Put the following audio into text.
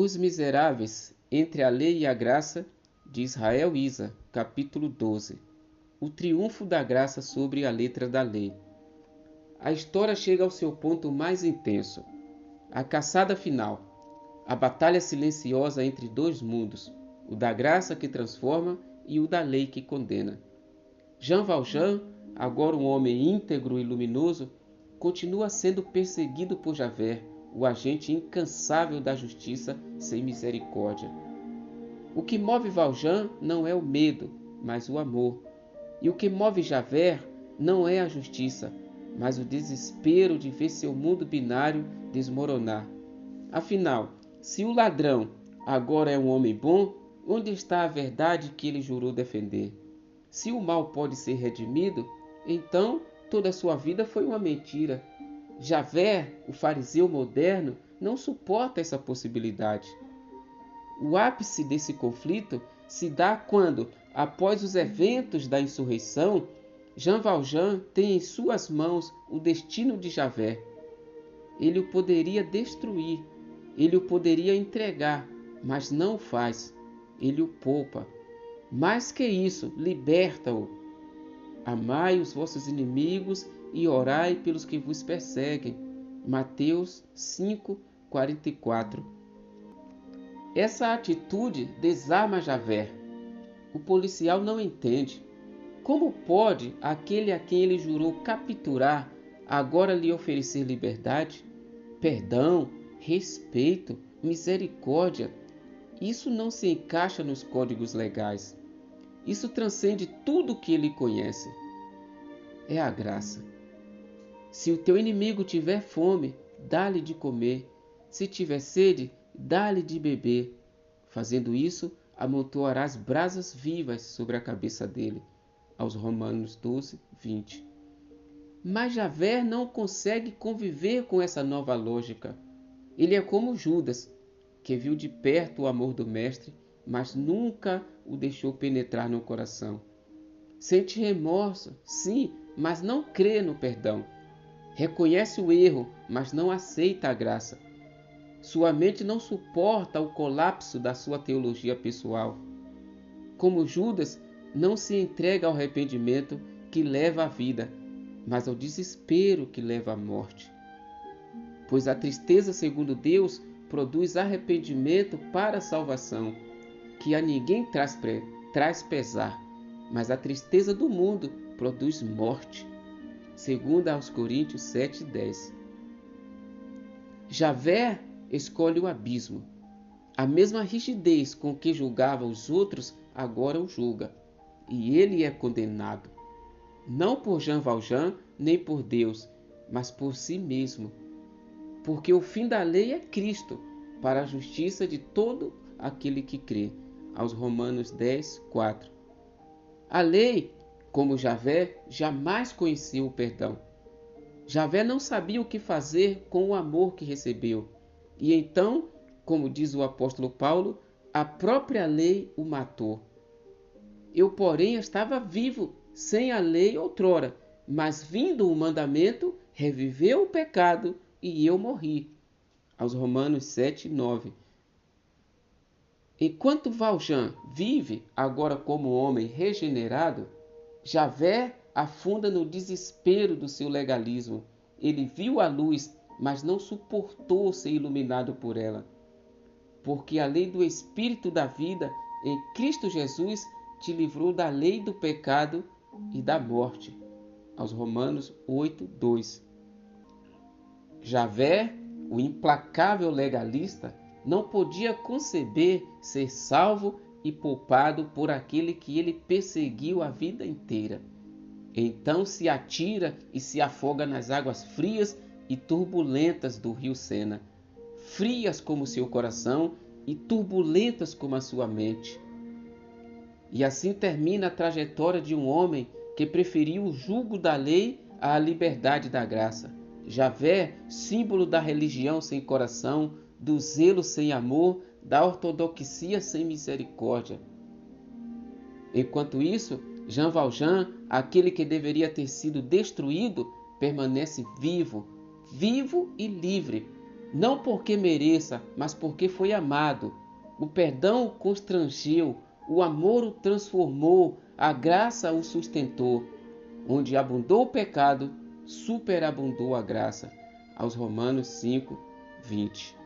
Os miseráveis entre a lei e a graça, de Israel Isa, capítulo 12. O triunfo da graça sobre a letra da lei. A história chega ao seu ponto mais intenso. A caçada final. A batalha silenciosa entre dois mundos, o da graça que transforma e o da lei que condena. Jean Valjean, agora um homem íntegro e luminoso, continua sendo perseguido por Javert, o agente incansável da justiça sem misericórdia. O que move Valjean não é o medo, mas o amor. E o que move Javert não é a justiça, mas o desespero de ver seu mundo binário desmoronar. Afinal, se o ladrão agora é um homem bom, onde está a verdade que ele jurou defender? Se o mal pode ser redimido, então toda a sua vida foi uma mentira. Javert, o fariseu moderno, não suporta essa possibilidade. O ápice desse conflito se dá quando, após os eventos da insurreição, Jean Valjean tem em suas mãos o destino de Javert. Ele o poderia destruir, ele o poderia entregar, mas não o faz. Ele o poupa. Mais que isso, liberta-o. Amai os vossos inimigos e orai pelos que vos perseguem. Mateus 5:44. Essa atitude desarma Javert. O policial não entende. Como pode aquele a quem ele jurou capturar agora lhe oferecer liberdade, perdão, respeito, misericórdia? Isso não se encaixa nos códigos legais. Isso transcende tudo o que ele conhece. É a graça. Se o teu inimigo tiver fome, dá-lhe de comer. Se tiver sede, dá-lhe de beber. Fazendo isso, amontoarás brasas vivas sobre a cabeça dele. Aos Romanos 12:20. Mas Javert não consegue conviver com essa nova lógica. Ele é como Judas, que viu de perto o amor do mestre, mas nunca o deixou penetrar no coração. Sente remorso, sim, mas não crê no perdão. Reconhece o erro, mas não aceita a graça. Sua mente não suporta o colapso da sua teologia pessoal. Como Judas, não se entrega ao arrependimento que leva à vida, mas ao desespero que leva à morte. Pois a tristeza, segundo Deus, produz arrependimento para a salvação, que a ninguém traz pesar, mas a tristeza do mundo produz morte. Segundo aos Coríntios 7:10. Javert escolhe o abismo. A mesma rigidez com que julgava os outros, agora o julga. E ele é condenado. Não por Jean Valjean, nem por Deus, mas por si mesmo. Porque o fim da lei é Cristo, para a justiça de todo aquele que crê. Aos Romanos 10:4. A lei, como Javert, jamais conheceu o perdão. Javert não sabia o que fazer com o amor que recebeu. E então, como diz o apóstolo Paulo, a própria lei o matou. Eu, porém, estava vivo, sem a lei outrora, mas vindo o mandamento, reviveu o pecado e eu morri. Aos Romanos 7:9. Enquanto Valjean vive agora como homem regenerado, Javert afunda no desespero do seu legalismo. Ele viu a luz, mas não suportou ser iluminado por ela. Porque a lei do Espírito da vida em Cristo Jesus te livrou da lei do pecado e da morte. Aos Romanos 8:2. Javert, o implacável legalista, não podia conceber ser salvo e poupado por aquele que ele perseguiu a vida inteira. Então se atira e se afoga nas águas frias e turbulentas do rio Sena, frias como seu coração e turbulentas como a sua mente. E assim termina a trajetória de um homem que preferiu o jugo da lei à liberdade da graça. Javert, símbolo da religião sem coração, do zelo sem amor, da ortodoxia sem misericórdia. Enquanto isso, Jean Valjean, aquele que deveria ter sido destruído, permanece vivo, vivo e livre, não porque mereça, mas porque foi amado. O perdão o constrangeu, o amor o transformou, a graça o sustentou. Onde abundou o pecado, superabundou a graça. Aos Romanos 5, 20.